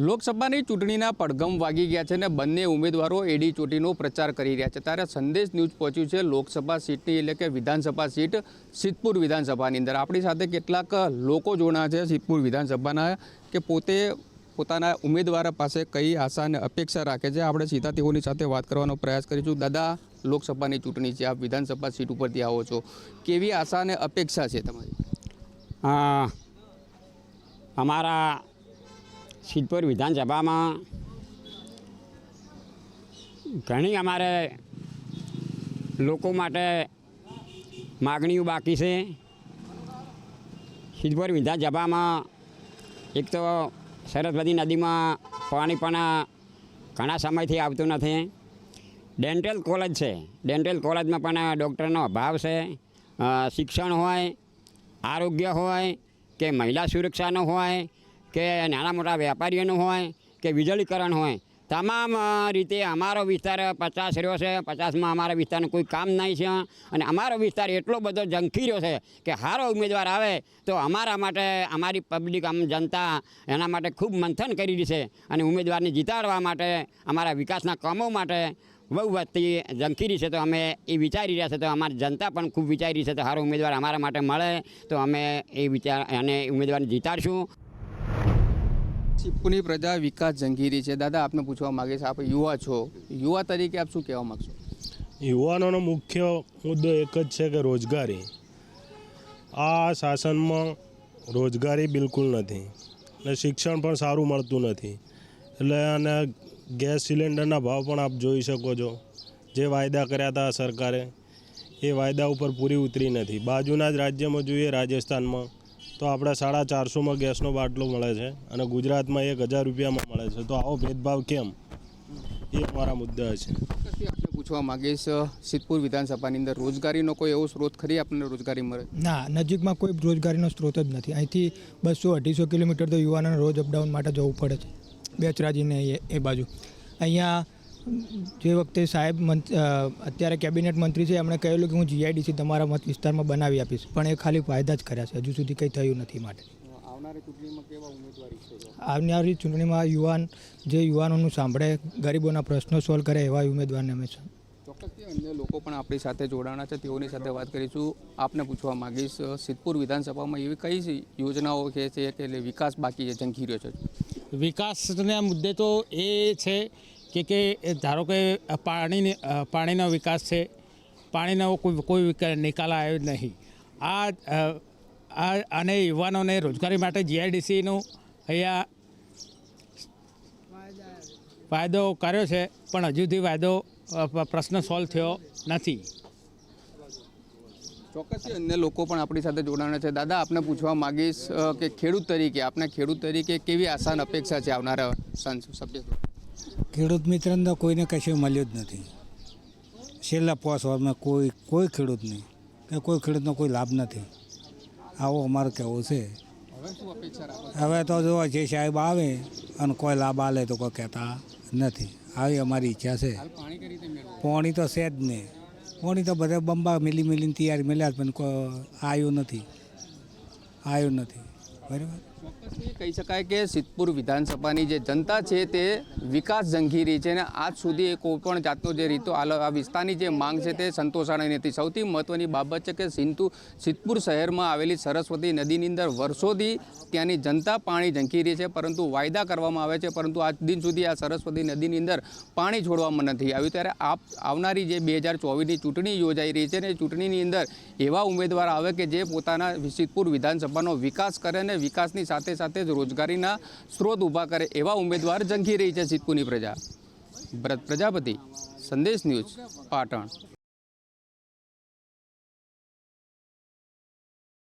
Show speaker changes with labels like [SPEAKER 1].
[SPEAKER 1] લોકસભાની ચૂંટણીના પડઘમ વાગી ગયા છે અને બંને ઉમેદવારો એડી ચોટીનો પ્રચાર કરી રહ્યા છે। ત્યારે સંદેશ ન્યૂઝ પહોંચ્યું છે લોકસભા સીટની એટલે કે વિધાનસભા સીટ સિદ્ધપુર વિધાનસભાની અંદર। આપણી સાથે કેટલાક લોકો જોડાયા છે સિદ્ધપુર વિધાનસભાના કે પોતે પોતાના ઉમેદવાર પાસે કઈ આશા અને અપેક્ષા રાખે છે। આપણે સીધા તેઓની સાથે વાત કરવાનો પ્રયાસ કરીશું। દાદા, લોકસભાની ચૂંટણી છે, આપ વિધાનસભા સીટ ઉપરથી આવો છો, કેવી આશા અને અપેક્ષા છે તમારી?
[SPEAKER 2] અમારા સિદ્ધપુર વિધાનસભામાં ઘણી અમારે લોકો માટે માગણીઓ બાકી છે। સિદ્ધપુર વિધાનસભામાં એક તો સરસ્વતી નદીમાં પાણી પણ ઘણા સમયથી આવતું નથી। ડેન્ટલ કોલેજ છે, ડેન્ટલ કોલેજમાં પણ ડૉક્ટરનો અભાવ છે। શિક્ષણ હોય, આરોગ્ય હોય કે મહિલા સુરક્ષાનું હોય કે નાના મોટા વેપારીઓનું હોય કે વીજળીકરણ હોય, તમામ રીતે અમારો વિસ્તાર 50 રહ્યો છે। 50માં અમારા વિસ્તારનું કોઈ કામ નહીં છે અને અમારો વિસ્તાર એટલો બધો ઝંખી રહ્યો છે કે સારો ઉમેદવાર આવે તો અમારા માટે અમારી પબ્લિક જનતા એના માટે ખૂબ મંથન કરી રહી છે અને ઉમેદવારને જીતાડવા માટે અમારા વિકાસના કામો માટે બહુ વસ્તી ઝંખી રહી છે। તો અમે એ વિચારી રહ્યા છે, તો અમારી જનતા પણ ખૂબ વિચારી રહી છે તો સારો ઉમેદવાર અમારા માટે મળે તો અમે એ વિચાર અને ઉમેદવારને જીતાડશું।
[SPEAKER 1] સિદ્ધપુરની પ્રજા વિકાસ ઝંખી છે। દાદા, આપને પૂછવા માગે છે, આપ યુવા છો, યુવા તરીકે આપ શું કહેવા માગશો?
[SPEAKER 3] યુવાનોનો મુખ્ય મુદ્દો એક જ છે કે રોજગારી। આ શાસનમાં રોજગારી બિલકુલ નથી અને શિક્ષણ પણ સારું મળતું નથી। એટલે અને ગેસ સિલિન્ડરના ભાવ પણ આપ જોઈ શકો છો, જે વાયદા કર્યા હતા સરકારે એ વાયદા ઉપર પૂરી ઉતરી નથી। બાજુના જ રાજ્યમાં જોઈએ, રાજસ્થાનમાં તો આપણે 450માં ગેસનો બાટલો મળે છે અને ગુજરાતમાં 1000 રૂપિયામાં મળે છે। તો આવો ભેદભાવ કેમ, એ અમારા મુદ્દા છે।
[SPEAKER 1] આપણે પૂછવા માંગીશ, સિદ્ધપુર વિધાનસભાની અંદર રોજગારીનો કોઈ એવો સ્ત્રોત ખરી આપણને રોજગારી મળે?
[SPEAKER 4] ના, નજીકમાં કોઈ રોજગારીનો સ્ત્રોત જ નથી। અહીંથી 200-250 કિલોમીટર તો યુવાનોને રોજ અપડાઉન માટે જવું પડે છે, બેચરાજીને એ બાજુ। અહીંયા જે વખતે સાહેબ અત્યારે કેબિનેટ મંત્રી છે, એમણે કહેલું કે હું જીઆઈડીસી તમારા મત વિસ્તારમાં બનાવી આપીશ, પણ એ ખાલી ફાયદા જ કર્યા છે, હજુ સુધી કંઈ થયું નથી। માટે
[SPEAKER 1] આવનારી ચૂંટણીમાં કેવા ઉમેદવાર છે?
[SPEAKER 4] આવનારી ચૂંટણીમાં યુવાનોનું સાંભળે, ગરીબોના પ્રશ્નો સોલ્વ કરે એવા ઉમેદવારને અમે
[SPEAKER 1] ચોક્કસથી અન્ય લોકો પણ આપણી સાથે જોડાણા છે, તેઓની સાથે વાત કરીશું। આપને પૂછવા માંગીશ, સિદ્ધપુર વિધાનસભામાં એવી કઈ યોજનાઓ છે કે વિકાસ બાકી છે, ઝંખી રહ્યો છે?
[SPEAKER 5] વિકાસના મુદ્દે તો એ છે કે ધારો કે પાણીનો વિકાસ છે, પાણીનો કોઈ નિકાલ આવ્યો નહીં। અને યુવાનોને રોજગારી માટે જીઆઈડીસીનું અહીંયા વાયદો કર્યો છે, પણ હજુ સુધી વાયદો પ્રશ્ન સોલ્વ થયો નથી।
[SPEAKER 1] ચોક્કસથી અન્ય લોકો પણ આપણી સાથે જોડાણા છે। દાદા, આપને પૂછવા માગીશ કે ખેડૂત તરીકે કેવી આશા અને અપેક્ષા છે આવનારા સભ્ય?
[SPEAKER 6] ખેડૂત મિત્રને તો કોઈને કશું મળ્યું જ નથી। છેલ્લા 5 વર્ષમાં કોઈ ખેડૂત નહીં કે કોઈ ખેડૂતનો કોઈ લાભ નથી। આવો અમારું કહેવું છે। હવે તો જો જે સાહેબ આવે અને કોઈ લાભ આલે તો કોઈ કહેતા નથી, આવી અમારી ઈચ્છા છે। પાણી તો છે જ નહીં, પાણી તો બધા બંબા મિલીને તૈયારી મળ્યા પણ આવ્યું નથી। બરાબર,
[SPEAKER 1] ચોક્કસથી કહી શકાય કે સિદ્ધપુર વિધાનસભાની જે જનતા છે તે વિકાસ ઝંખી રહી છે અને આજ સુધી કોઈ પણ જાતનો જે રીતો આ વિસ્તારની જે માંગ છે તે સંતોષાણી નથી। સૌથી મહત્ત્વની બાબત છે કે સિદ્ધપુર શહેરમાં આવેલી સરસ્વતી નદીની અંદર વર્ષોથી ત્યાંની જનતા પાણી ઝંખી રહી છે, પરંતુ વાયદા કરવામાં આવે છે, પરંતુ આજ દિન સુધી આ સરસ્વતી નદીની અંદર પાણી છોડવામાં નથી આવ્યું। ત્યારે આવનારી જે 2024ની ચૂંટણી યોજાઈ રહી છે ને, ચૂંટણીની અંદર એવા ઉમેદવાર આવે કે જે પોતાના સિદ્ધપુર વિધાનસભાનો વિકાસ કરે અને વિકાસની સાથે સાથે જ રોજગારીના સ્ત્રોત ઊભા કરે એવા ઉમેદવાર ઝંખી રહી છે સિદ્ધપુરની પ્રજા। ભરત પ્રજાપતિ, સંદેશ ન્યૂઝ, પાટણ।